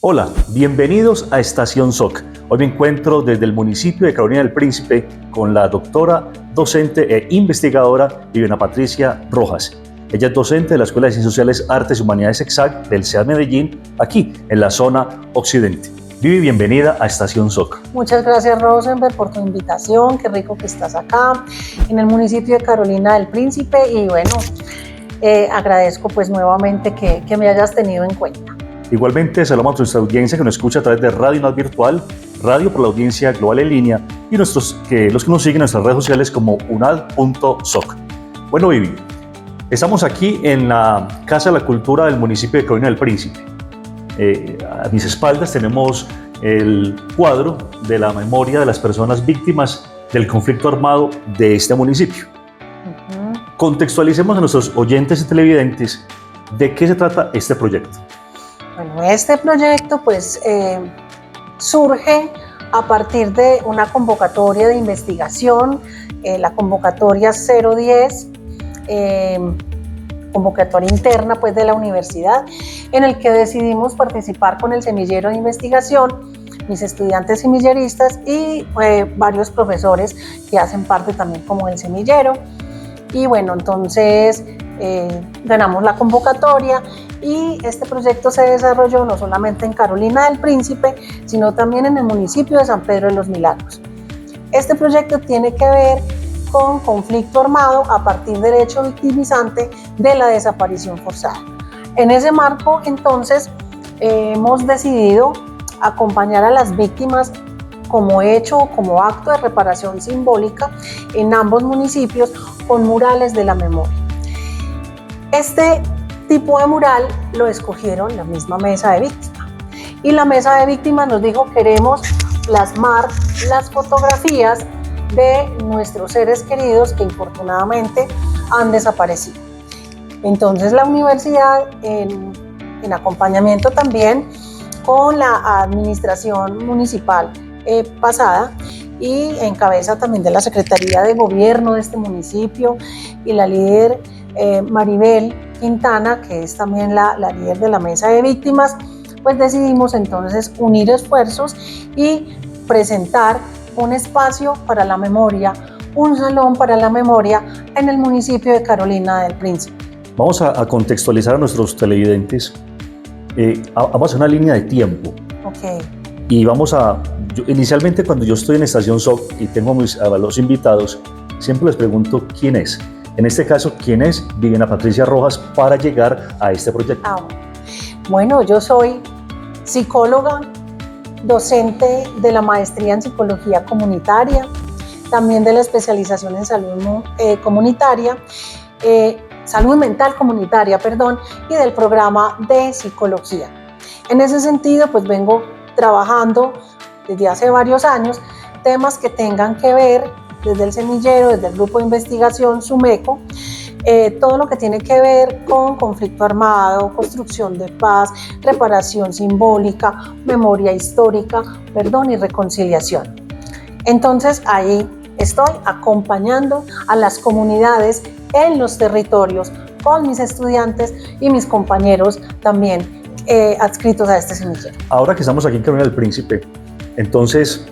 Hola, bienvenidos a Estación SOC. Hoy me encuentro desde el municipio de Carolina del Príncipe con la doctora, docente e investigadora Viviana Patricia Rojas. Ella es docente de la Escuela de Ciencias Sociales, Artes y Humanidades EXAC del CEAD Medellín, aquí en la zona occidente. Vivi, bienvenida a Estación SOC. Muchas gracias, Rosenberg, por tu invitación. Qué rico que estás acá en el municipio de Carolina del Príncipe y bueno, agradezco pues nuevamente que me hayas tenido en cuenta. Igualmente saludamos a nuestra audiencia que nos escucha a través de Radio Not Virtual, Radio por la Audiencia Global en Línea y los que nos siguen en nuestras redes sociales como unad.soc. Bueno, Vivi, estamos aquí en la Casa de la Cultura del municipio de Carolina del Príncipe. A mis espaldas tenemos el cuadro de la memoria de las personas víctimas del conflicto armado de este municipio. Contextualicemos a nuestros oyentes y televidentes de qué se trata este proyecto. Bueno, este proyecto pues surge a partir de una convocatoria de investigación, la convocatoria 010, convocatoria interna pues de la universidad, en el que decidimos participar con el semillero de investigación, mis estudiantes semilleristas y varios profesores que hacen parte también como del semillero. Y bueno, entonces ganamos la convocatoria y este proyecto se desarrolló no solamente en Carolina del Príncipe, sino también en el municipio de San Pedro de los Milagros. Este proyecto tiene que ver con conflicto armado a partir del hecho victimizante de la desaparición forzada. En ese marco, entonces, hemos decidido acompañar a las víctimas como hecho, como acto de reparación simbólica en ambos municipios con murales de la memoria. Este tipo de mural lo escogieron la misma mesa de víctimas y la mesa de víctimas nos dijo: queremos plasmar las fotografías de nuestros seres queridos que infortunadamente han desaparecido. Entonces la universidad, en acompañamiento también con la administración municipal pasada y en cabeza también de la Secretaría de Gobierno de este municipio y la líder Maribel Quintana, que es también la líder de la mesa de víctimas, pues decidimos entonces unir esfuerzos y presentar un espacio para la memoria, un salón para la memoria en el municipio de Carolina del Príncipe. Vamos a contextualizar a nuestros televidentes. Vamos a hacer una línea de tiempo. Ok. Y inicialmente cuando yo estoy en Estación SOC y tengo a los invitados, siempre les pregunto quién es. En este caso, ¿quién es Viviana Patricia Rojas para llegar a este proyecto? Bueno, yo soy psicóloga, docente de la maestría en psicología comunitaria, también de la especialización en salud comunitaria, salud mental comunitaria, y del programa de psicología. En ese sentido, pues vengo trabajando desde hace varios años temas que tengan que ver desde el semillero, desde el grupo de investigación SUMECO, todo lo que tiene que ver con conflicto armado, construcción de paz, reparación simbólica, memoria histórica, perdón y reconciliación. Entonces ahí estoy acompañando a las comunidades en los territorios con mis estudiantes y mis compañeros también adscritos a este semillero. Ahora que estamos aquí en Carolina del Príncipe, entonces,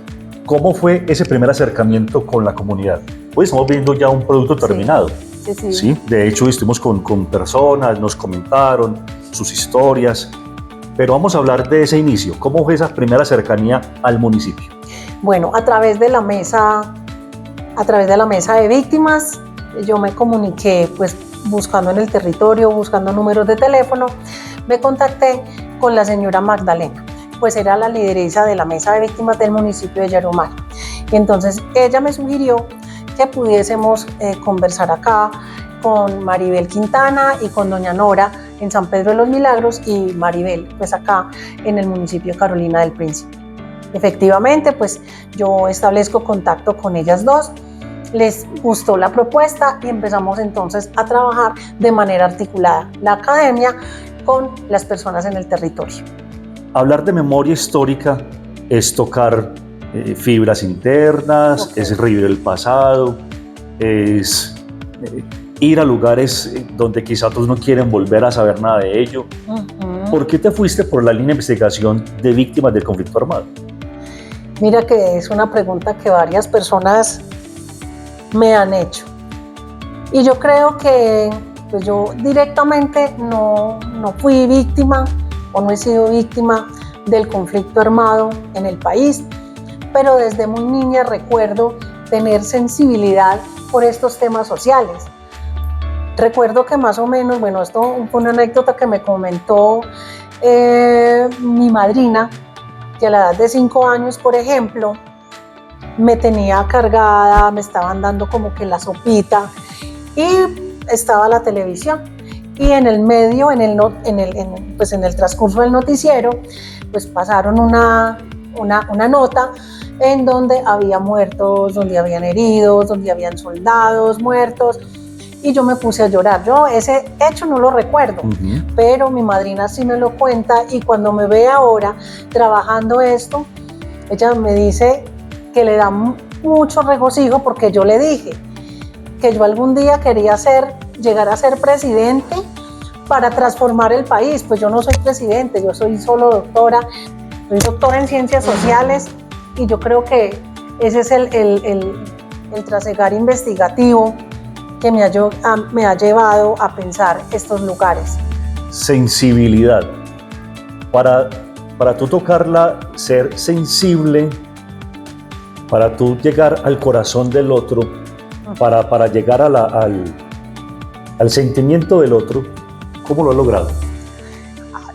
¿cómo fue ese primer acercamiento con la comunidad? Pues estamos viendo ya un producto terminado. Sí. De hecho, estuvimos con personas, nos comentaron sus historias, pero vamos a hablar de ese inicio. ¿Cómo fue esa primera cercanía al municipio? Bueno, a través de la mesa de víctimas, yo me comuniqué, pues buscando en el territorio, buscando números de teléfono, me contacté con la señora Magdalena, pues era la lideresa de la mesa de víctimas del municipio de Yarumar. Y entonces ella me sugirió que pudiésemos conversar acá con Maribel Quintana y con doña Nora en San Pedro de los Milagros y Maribel pues acá en el municipio de Carolina del Príncipe. Efectivamente, pues yo establezco contacto con ellas dos, les gustó la propuesta y empezamos entonces a trabajar de manera articulada la academia con las personas en el territorio. Hablar de memoria histórica es tocar fibras internas, es revivir el pasado, es ir a lugares donde quizá otros no quieren volver a saber nada de ello. ¿Por qué te fuiste por la línea de investigación de víctimas del conflicto armado? Mira que es una pregunta que varias personas me han hecho. Y yo creo que pues yo directamente no fui víctima o no he sido víctima del conflicto armado en el país, pero desde muy niña recuerdo tener sensibilidad por estos temas sociales. Recuerdo que más o menos, bueno, esto fue una anécdota que me comentó mi madrina, que a la edad de 5 años, por ejemplo, me tenía cargada, me estaban dando como que la sopita y estaba la televisión. Y en el medio, pues en el transcurso del noticiero, pues pasaron una nota en donde había muertos, donde habían heridos, donde habían soldados muertos. Y yo me puse a llorar. Yo ese hecho no lo recuerdo, pero mi madrina sí me lo cuenta y cuando me ve ahora trabajando esto, ella me dice que le da mucho regocijo porque yo le dije que yo algún día quería llegar a ser presidente para transformar el país. Pues yo no soy presidente, yo soy solo doctora, soy doctora en ciencias sociales y yo creo que ese es el trasegar investigativo que me ha llevado a pensar estos lugares. Sensibilidad. Para tú tocarla, ser sensible, para tú llegar al corazón del otro, para llegar al sentimiento del otro, ¿cómo lo has logrado?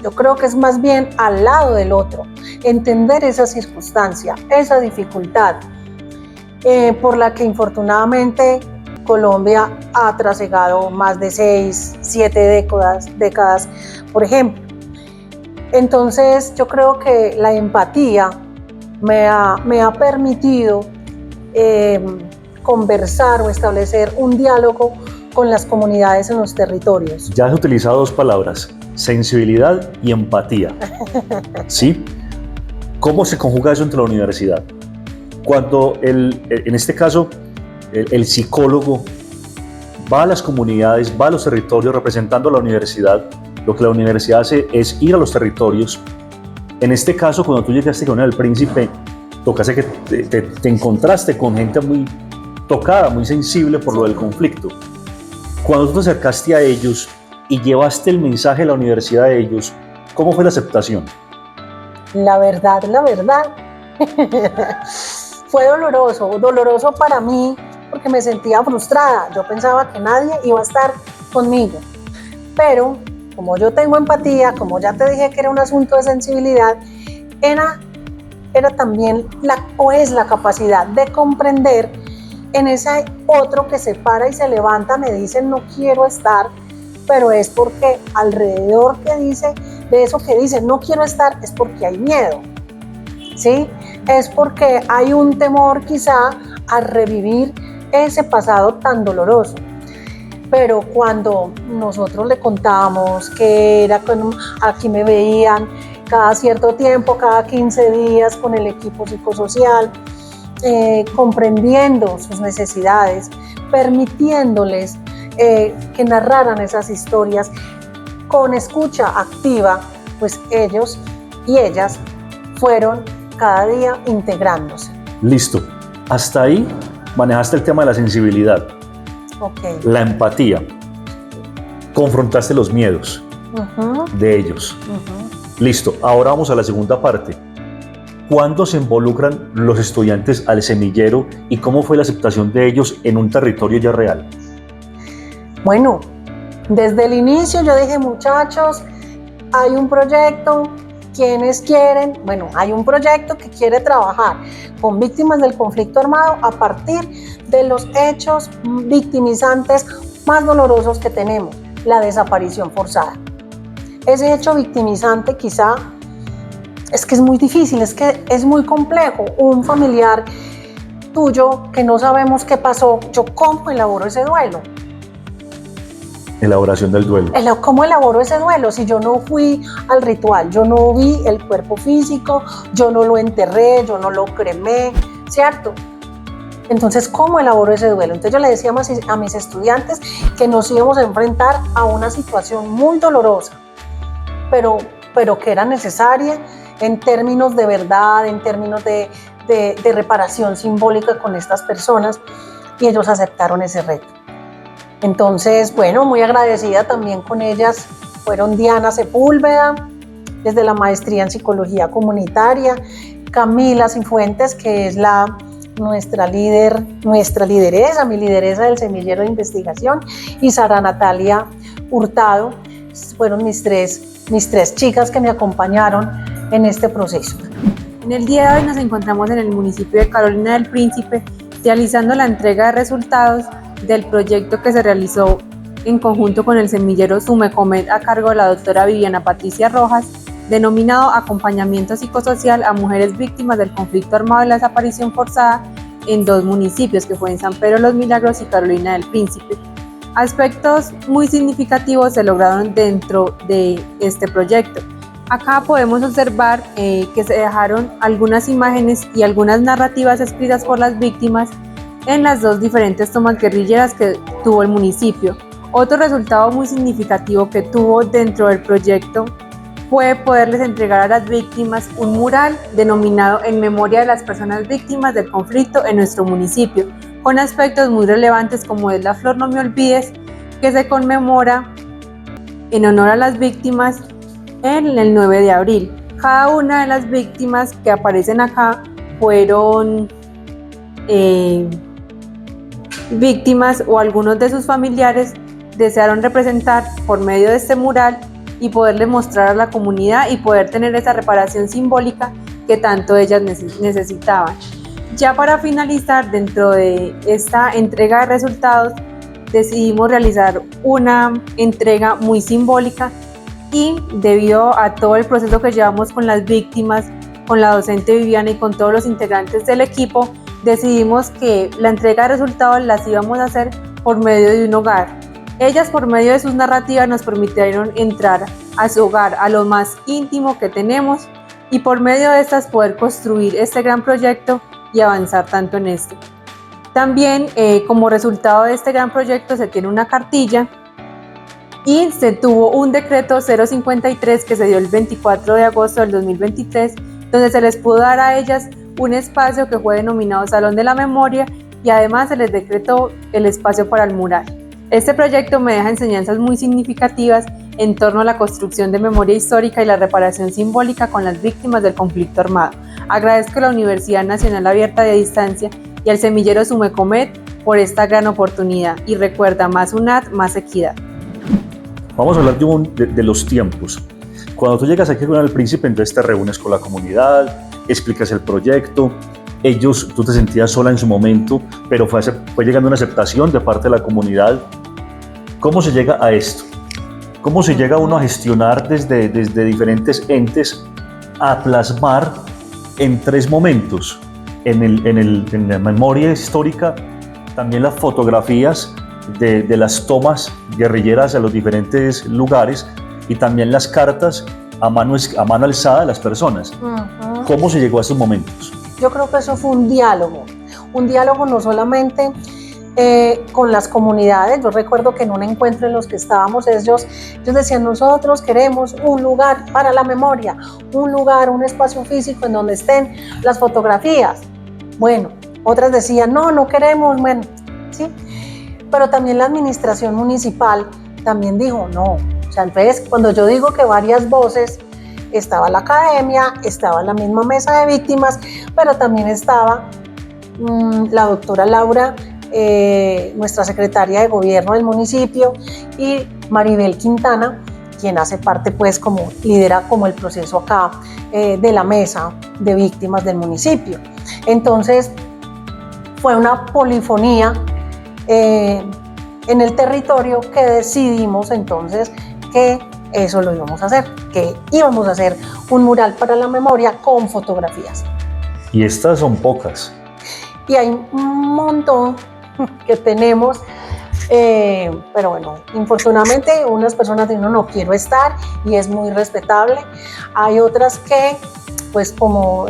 Yo creo que es más bien al lado del otro, entender esa circunstancia, esa dificultad por la que infortunadamente Colombia ha trasegado más de 6, 7 décadas, por ejemplo. Entonces yo creo que la empatía me ha permitido conversar o establecer un diálogo con las comunidades en los territorios. Ya has utilizado 2 palabras, sensibilidad y empatía. ¿Sí? ¿Cómo se conjuga eso entre la universidad? Cuando en este caso el psicólogo va a las comunidades, va a los territorios representando a la universidad, lo que la universidad hace es ir a los territorios. En este caso, cuando tú llegaste con el Príncipe, tocaste que te encontraste con gente muy tocada, muy sensible por lo del conflicto. Cuando tú te acercaste a ellos y llevaste el mensaje de la universidad a ellos, ¿cómo fue la aceptación? La verdad, fue doloroso para mí porque me sentía frustrada. Yo pensaba que nadie iba a estar conmigo. Pero como yo tengo empatía, como ya te dije que era un asunto de sensibilidad, era también es la capacidad de comprender en ese otro que se para y se levanta, me dice no quiero estar, pero es porque alrededor de eso que dice no quiero estar es porque hay miedo, ¿sí? Es porque hay un temor quizá a revivir ese pasado tan doloroso. Pero cuando nosotros le contamos que era aquí me veían cada cierto tiempo, cada 15 días con el equipo psicosocial, comprendiendo sus necesidades, permitiéndoles que narraran esas historias con escucha activa, pues ellos y ellas fueron cada día integrándose. Listo. Hasta ahí manejaste el tema de la sensibilidad, la empatía, confrontaste los miedos de ellos. Listo, ahora vamos a la segunda parte. ¿Cuándo se involucran los estudiantes al semillero y cómo fue la aceptación de ellos en un territorio ya real? Bueno, desde el inicio yo dije, muchachos, hay un proyecto, ¿quiénes quieren? Bueno, hay un proyecto que quiere trabajar con víctimas del conflicto armado a partir de los hechos victimizantes más dolorosos que tenemos, la desaparición forzada. Ese hecho victimizante quizá es que es muy difícil, es que es muy complejo. Un familiar tuyo que no sabemos qué pasó, ¿yo cómo elaboro ese duelo? Elaboración del duelo. ¿Cómo elaboro ese duelo? Si yo no fui al ritual, yo no vi el cuerpo físico, yo no lo enterré, yo no lo cremé, ¿cierto? Entonces, ¿cómo elaboro ese duelo? Entonces yo le decía a mis estudiantes que nos íbamos a enfrentar a una situación muy dolorosa, pero pero que era necesaria en términos de verdad, en términos de reparación simbólica con estas personas, y ellos aceptaron ese reto. Entonces, bueno, muy agradecida también con ellas fueron Diana Sepúlveda, desde la maestría en psicología comunitaria, Camila Cifuentes, que es nuestra lideresa, mi lideresa del semillero de investigación, y Sara Natalia Hurtado, fueron mis tres chicas que me acompañaron en este proceso. En el día de hoy nos encontramos en el municipio de Carolina del Príncipe realizando la entrega de resultados del proyecto que se realizó en conjunto con el semillero Sumecomet a cargo de la doctora Viviana Patricia Rojas, denominado Acompañamiento Psicosocial a Mujeres Víctimas del Conflicto Armado y la Desaparición Forzada en 2 municipios, que fue en San Pedro Los Milagros y Carolina del Príncipe. Aspectos muy significativos se lograron dentro de este proyecto. Acá podemos observar que se dejaron algunas imágenes y algunas narrativas escritas por las víctimas en las 2 diferentes tomas guerrilleras que tuvo el municipio. Otro resultado muy significativo que tuvo dentro del proyecto fue poderles entregar a las víctimas un mural denominado En Memoria de las Personas Víctimas del Conflicto en nuestro municipio, con aspectos muy relevantes como es la Flor No Me Olvides, que se conmemora en honor a las víctimas en el 9 de abril. Cada una de las víctimas que aparecen acá fueron víctimas o algunos de sus familiares desearon representar por medio de este mural y poderle mostrar a la comunidad y poder tener esa reparación simbólica que tanto ellas necesitaban. Ya para finalizar, dentro de esta entrega de resultados, decidimos realizar una entrega muy simbólica y debido a todo el proceso que llevamos con las víctimas, con la docente Viviana y con todos los integrantes del equipo, decidimos que la entrega de resultados las íbamos a hacer por medio de un hogar. Ellas, por medio de sus narrativas, nos permitieron entrar a su hogar, a lo más íntimo que tenemos, y por medio de estas poder construir este gran proyecto y avanzar tanto en esto. También, como resultado de este gran proyecto, se tiene una cartilla y se tuvo un decreto 053 que se dio el 24 de agosto del 2023, donde se les pudo dar a ellas un espacio que fue denominado Salón de la Memoria y además se les decretó el espacio para el mural. Este proyecto me deja enseñanzas muy significativas en torno a la construcción de memoria histórica y la reparación simbólica con las víctimas del conflicto armado. Agradezco a la Universidad Nacional Abierta de Distancia y al semillero Sumecomet por esta gran oportunidad. Y recuerda, más UNAD, más equidad. Vamos a hablar de los tiempos. Cuando tú llegas aquí con el Príncipe, entonces te reúnes con la comunidad, explicas el proyecto. Tú te sentías sola en su momento, pero fue llegando una aceptación de parte de la comunidad. ¿Cómo se llega a esto? ¿Cómo se llega uno a gestionar desde diferentes entes a plasmar en 3 momentos? En la memoria histórica, también las fotografías de las tomas guerrilleras a los diferentes lugares y también las cartas a mano alzada de las personas. Uh-huh. ¿Cómo se llegó a estos momentos? Yo creo que eso fue un diálogo no solamente con las comunidades. Yo recuerdo que en un encuentro en los que estábamos, ellos decían: nosotros queremos un lugar para la memoria, un espacio físico en donde estén las fotografías. Bueno, otras decían: no queremos, bueno, ¿sí? Pero también la administración municipal también dijo: no. O sea, entonces, cuando yo digo que varias voces, estaba la academia, estaba la misma mesa de víctimas, pero también estaba la doctora Laura, nuestra secretaria de gobierno del municipio, y Maribel Quintana, quien hace parte, pues, lidera como el proceso acá de la mesa de víctimas del municipio. Entonces, fue una polifonía en el territorio que decidimos entonces que eso lo íbamos a hacer, que íbamos a hacer un mural para la memoria con fotografías. Y estas son pocas. Y hay un montón que tenemos, pero bueno, infortunadamente unas personas dicen: no quiero estar, y es muy respetable. Hay otras que, pues como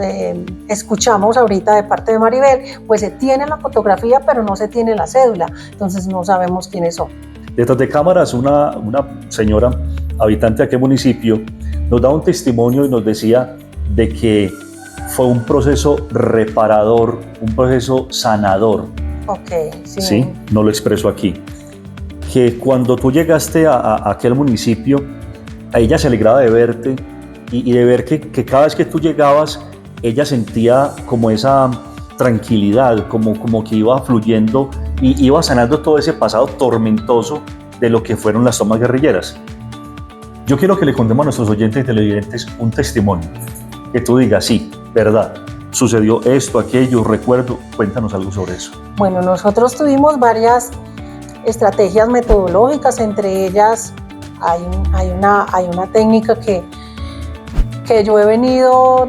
escuchamos ahorita de parte de Maribel, pues se tiene la fotografía pero no se tiene la cédula, entonces no sabemos quiénes son. Detrás de cámaras, una señora habitante de aquel municipio nos daba un testimonio y nos decía de que fue un proceso reparador, un proceso sanador. Ok, sí. ¿Sí? No lo expreso aquí. Que cuando tú llegaste a aquel municipio, a ella se alegraba de verte y de ver que cada vez que tú llegabas, ella sentía como esa tranquilidad, como que iba fluyendo y iba sanando todo ese pasado tormentoso de lo que fueron las tomas guerrilleras. Yo quiero que le contemos a nuestros oyentes y televidentes un testimonio, que tú digas, sí, verdad, sucedió esto, aquello, recuerdo, cuéntanos algo sobre eso. Bueno, nosotros tuvimos varias estrategias metodológicas, entre ellas hay una técnica que yo he venido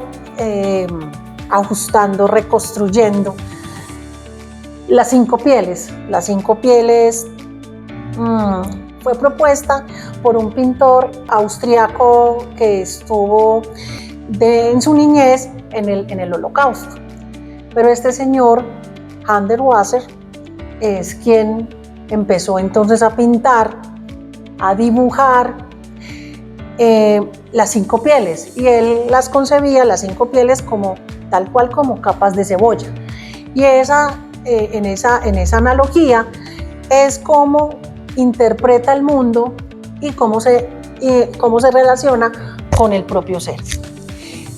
ajustando, reconstruyendo. Las 5 pieles. Las 5 pieles fue propuesta por un pintor austriaco que estuvo en su niñez en el Holocausto. Pero este señor, Hans der Wasser, es quien empezó entonces a pintar, a dibujar las 5 pieles, y él las concebía, las 5 pieles, como tal cual como capas de cebolla. Y en esa analogía es como interpreta el mundo y cómo se relaciona con el propio ser.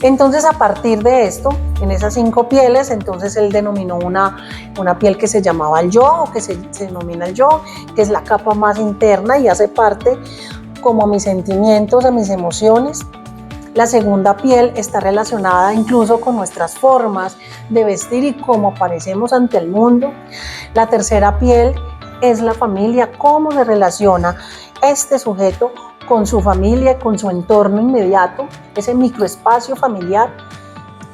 Entonces, a partir de esto, en esas 5 pieles, entonces él denominó una piel que se llamaba el yo, o que se denomina el yo, que es la capa más interna y hace parte como mis sentimientos, a mis emociones. La segunda piel está relacionada incluso con nuestras formas de vestir y cómo aparecemos ante el mundo. La tercera piel es la familia, cómo se relaciona este sujeto con su familia, con su entorno inmediato, ese microespacio familiar.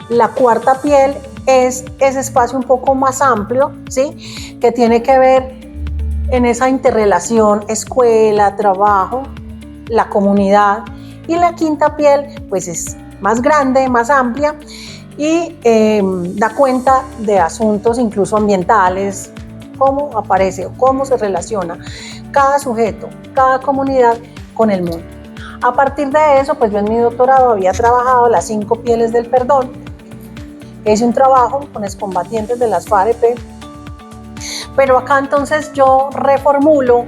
La cuarta piel es ese espacio un poco más amplio, ¿sí?, que tiene que ver en esa interrelación escuela, trabajo, la comunidad. Y la quinta piel pues es más grande, más amplia y da cuenta de asuntos incluso ambientales, cómo aparece o cómo se relaciona cada sujeto, cada comunidad con el mundo. A partir de eso, pues yo en mi doctorado había trabajado las 5 pieles del perdón. Hice un trabajo con excombatientes de las FAREP, pero acá entonces yo reformulo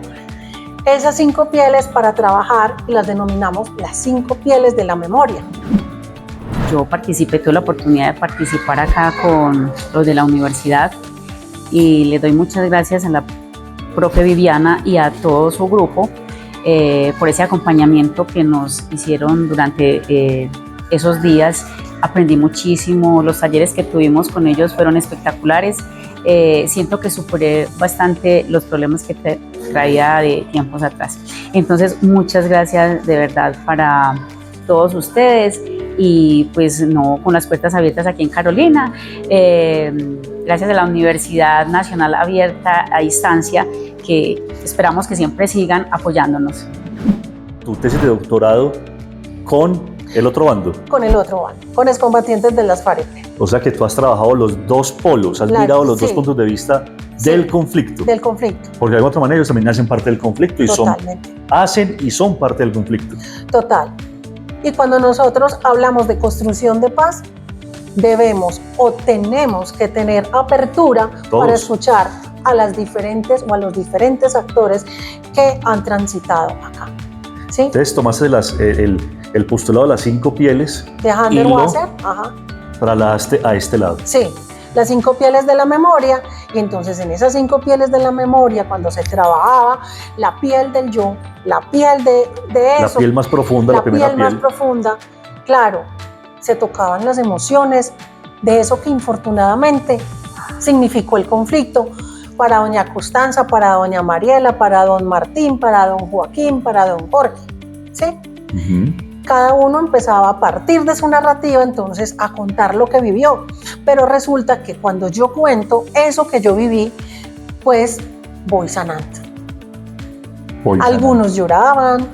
esas 5 pieles para trabajar y las denominamos las 5 pieles de la memoria. Yo tuve la oportunidad de participar acá con los de la universidad y le doy muchas gracias a la profe Viviana y a todo su grupo por ese acompañamiento que nos hicieron durante esos días. Aprendí muchísimo, los talleres que tuvimos con ellos fueron espectaculares. Siento que superé bastante los problemas que traía de tiempos atrás. Entonces, muchas gracias de verdad para todos ustedes y pues no, con las puertas abiertas aquí en Carolina. Gracias a la Universidad Nacional Abierta a Distancia, que esperamos que siempre sigan apoyándonos. Tu tesis de doctorado con el otro bando. Con el otro bando, con excombatientes de las FAREP. O sea que tú has trabajado los dos polos, has mirado los dos puntos de vista del conflicto. Del conflicto. Porque de alguna otra manera ellos también hacen parte del conflicto y Totalmente. hacen y son parte del conflicto. Total. Y cuando nosotros hablamos de construcción de paz, debemos o tenemos que tener apertura para escuchar a las diferentes o a los diferentes actores que han transitado acá. ¿Sí? Entonces tomaste el postulado de las 5 pieles de Hans der Wasser, trasladaste a este lado. Sí, las 5 pieles de la memoria, y entonces en esas 5 pieles de la memoria, cuando se trabajaba la piel del yo, la piel de eso, la piel más profunda, la primera piel más profunda, claro, se tocaban las emociones de eso que infortunadamente significó el conflicto para doña Constanza, para doña Mariela, para don Martín, para don Joaquín, para don Jorge, ¿sí? Cada uno empezaba a partir de su narrativa entonces a contar lo que vivió, pero resulta que cuando yo cuento eso que yo viví, pues voy sanando. Algunos lloraban,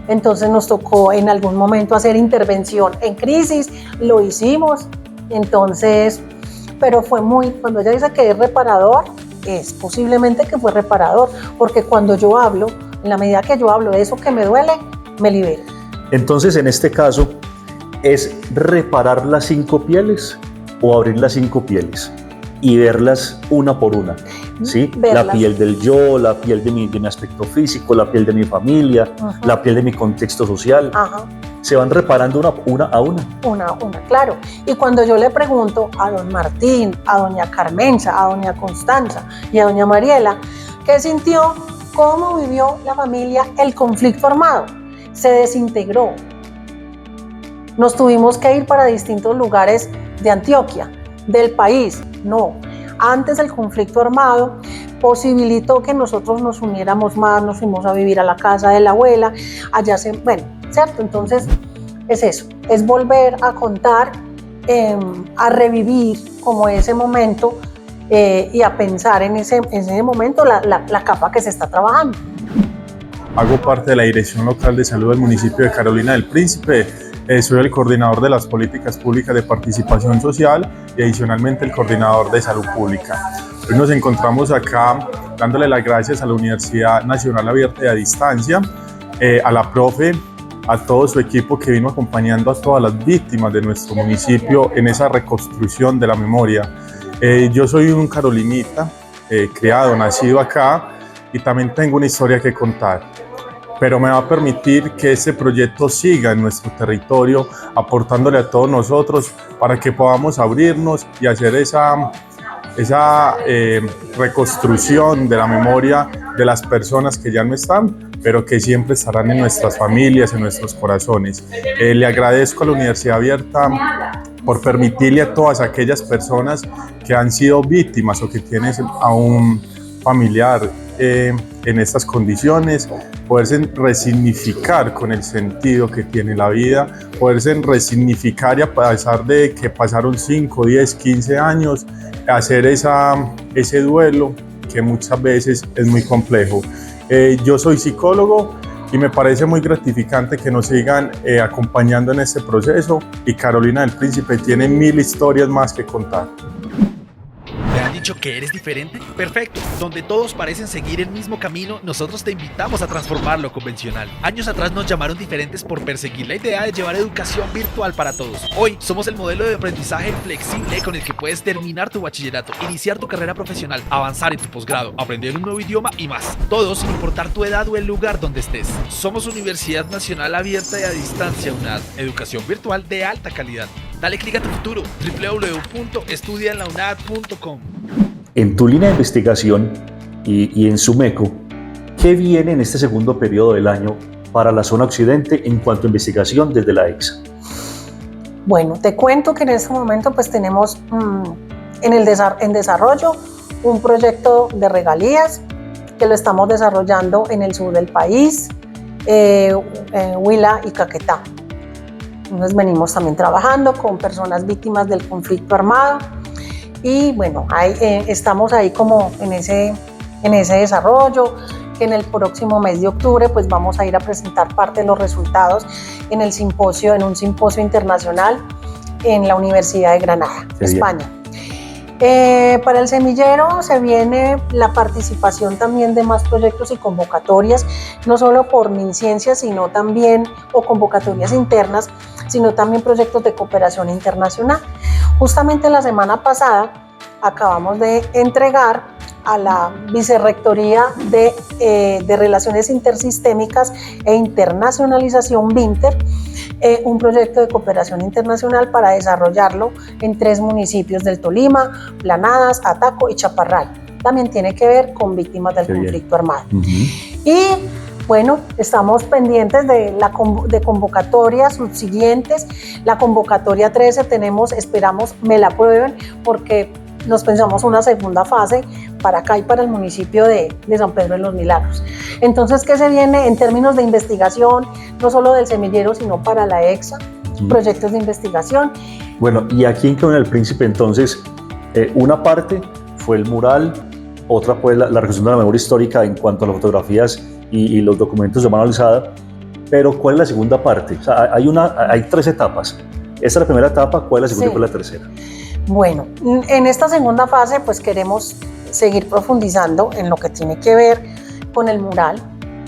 entonces nos tocó en algún momento hacer intervención en crisis, lo hicimos, entonces, pero fue cuando ella dice que es reparador, es posiblemente que fue reparador, porque cuando yo hablo, en la medida que yo hablo de eso que me duele, me libero. Entonces, en este caso, ¿Es reparar las 5 pieles o abrir las 5 pieles y verlas una por una? ¿Sí? Verlas. La piel del yo, la piel de mi aspecto físico, la piel de mi familia, la piel de mi contexto social. Ajá. Se van reparando una a una. Una, claro. Y cuando yo le pregunto a don Martín, a doña Carmenza, a doña Constanza y a doña Mariela, ¿qué sintió? ¿Cómo vivió la familia el conflicto armado? Se desintegró. Nos tuvimos que ir para distintos lugares de Antioquia, del país. No, antes el conflicto armado posibilitó que nosotros nos uniéramos más, nos fuimos a vivir a la casa de la abuela, bueno, ¿cierto? Entonces es eso, es volver a contar, a revivir como ese momento y a pensar en ese momento la capa que se está trabajando. Hago parte de la Dirección Local de Salud del municipio de Carolina del Príncipe. Soy el coordinador de las políticas públicas de participación social y adicionalmente el coordinador de salud pública. Hoy nos encontramos acá dándole las gracias a la Universidad Nacional Abierta y a Distancia, a la profe, a todo su equipo que vino acompañando a todas las víctimas de nuestro municipio en esa reconstrucción de la memoria. Yo soy un carolinita, criado, nacido acá, y también tengo una historia que contar, pero me va a permitir que este proyecto siga en nuestro territorio, aportándole a todos nosotros para que podamos abrirnos y hacer esa reconstrucción de la memoria de las personas que ya no están, pero que siempre estarán en nuestras familias, en nuestros corazones. Le agradezco a la Universidad Abierta por permitirle a todas aquellas personas que han sido víctimas o que tienen a un familiar en estas condiciones, poderse resignificar con el sentido que tiene la vida, poderse resignificar y a pesar de que pasaron 5, 10, 15 años, hacer ese duelo que muchas veces es muy complejo. Yo soy psicólogo y me parece muy gratificante que nos sigan acompañando en este proceso, y Carolina del Príncipe tiene 1000 historias más que contar. ¿Te han dicho que eres diferente? Perfecto. Donde todos parecen seguir el mismo camino, nosotros te invitamos a transformar lo convencional. Años atrás nos llamaron diferentes por perseguir la idea de llevar educación virtual para todos. Hoy somos el modelo de aprendizaje flexible con el que puedes terminar tu bachillerato, iniciar tu carrera profesional, avanzar en tu posgrado, aprender un nuevo idioma y más. Todo sin importar tu edad o el lugar donde estés. Somos Universidad Nacional Abierta y a Distancia UNAD. Educación virtual de alta calidad. Dale clic a tu futuro. www.estudiaenlaunad.com. En tu línea de investigación y en SUMECO, ¿qué viene en este segundo periodo del año para la zona occidente en cuanto a investigación desde la EXA? Bueno, te cuento que en este momento pues tenemos en desarrollo un proyecto de regalías que lo estamos desarrollando en el sur del país, Huila y Caquetá. Entonces venimos también trabajando con personas víctimas del conflicto armado y bueno, estamos ahí como en ese desarrollo, que en el próximo mes de octubre pues vamos a ir a presentar parte de los resultados en un simposio internacional en la Universidad de Granada, España. Para el semillero se viene la participación también de más proyectos y convocatorias, no solo por MinCiencias, sino también, o convocatorias internas, sino también proyectos de cooperación internacional. Justamente la semana pasada acabamos de entregar a la Vicerrectoría de Relaciones Intersistémicas e Internacionalización VINTER un proyecto de cooperación internacional para desarrollarlo en 3 municipios del Tolima, Planadas, Ataco y Chaparral. También tiene que ver con víctimas del conflicto armado. Y bueno, estamos pendientes de convocatorias subsiguientes. La convocatoria 13 esperamos me la aprueben porque nos pensamos una segunda fase para acá y para el municipio de San Pedro de los Milagros. Entonces, ¿qué se viene en términos de investigación, no solo del semillero, sino para la EXA? Proyectos de investigación. Bueno, y aquí en Carolina del Príncipe, entonces, una parte fue el mural, otra fue la reconstrucción de la memoria histórica en cuanto a las fotografías y los documentos de mano alzada, pero ¿cuál es la segunda parte? O sea, hay 3 etapas. Esta es la primera etapa, ¿cuál es la segunda y cuál es la tercera? Bueno, en esta segunda fase pues queremos seguir profundizando en lo que tiene que ver con el mural,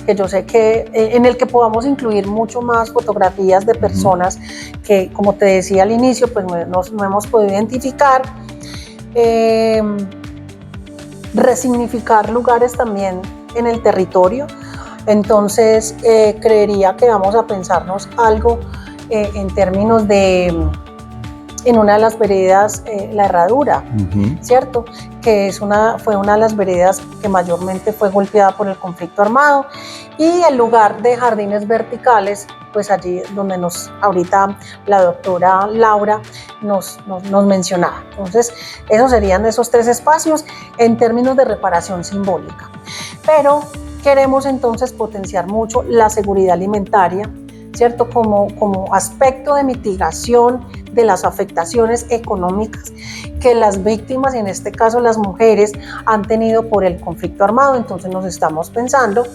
que yo sé que en el que podamos incluir mucho más fotografías de personas que, como te decía al inicio, pues no hemos podido identificar. Resignificar lugares también en el territorio. Entonces creería que vamos a pensarnos algo en términos de, en una de las veredas, La Herradura, ¿cierto? Que fue una de las veredas que mayormente fue golpeada por el conflicto armado, y el lugar de jardines verticales, pues allí donde ahorita la doctora Laura nos mencionaba. Entonces, esos serían esos 3 espacios en términos de reparación simbólica. Pero queremos entonces potenciar mucho la seguridad alimentaria, ¿cierto? Como aspecto de mitigación de las afectaciones económicas que las víctimas, y en este caso las mujeres, han tenido por el conflicto armado. Entonces nos estamos pensando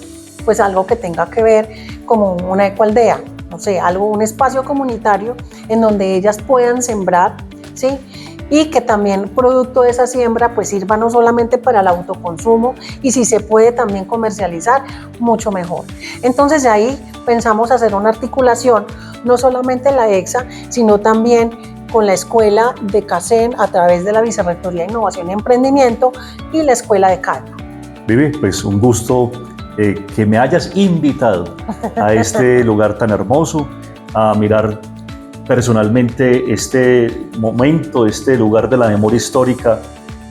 pues algo que tenga que ver como una ecoaldea, no sé, un espacio comunitario en donde ellas puedan sembrar, ¿sí? Y que también producto de esa siembra pues sirva no solamente para el autoconsumo, y si se puede también comercializar, mucho mejor. Entonces de ahí pensamos hacer una articulación, no solamente la EXA, sino también con la Escuela de CACEN a través de la Vicerrectoría de Innovación y Emprendimiento y la Escuela de Calma. Vivi, pues un gusto que me hayas invitado a este lugar tan hermoso, a mirar personalmente este momento, este lugar de la memoria histórica,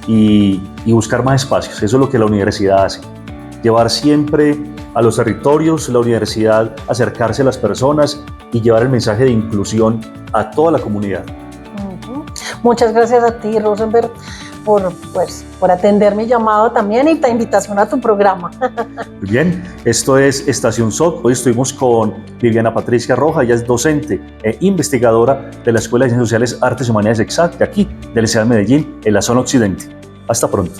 y buscar más espacios. Eso es lo que la universidad hace. Llevar siempre a los territorios, la universidad, acercarse a las personas y llevar el mensaje de inclusión a toda la comunidad. Muchas gracias a ti, Rosenberg, por atender mi llamado también y la invitación a tu programa. Muy bien, esto es Estación SOC. Hoy estuvimos con Viviana Patricia Roja. Ella es docente e investigadora de la Escuela de Ciencias Sociales, Artes y Humanidades EXAC, de aquí, del ICEA de Medellín, en la zona occidente. Hasta pronto.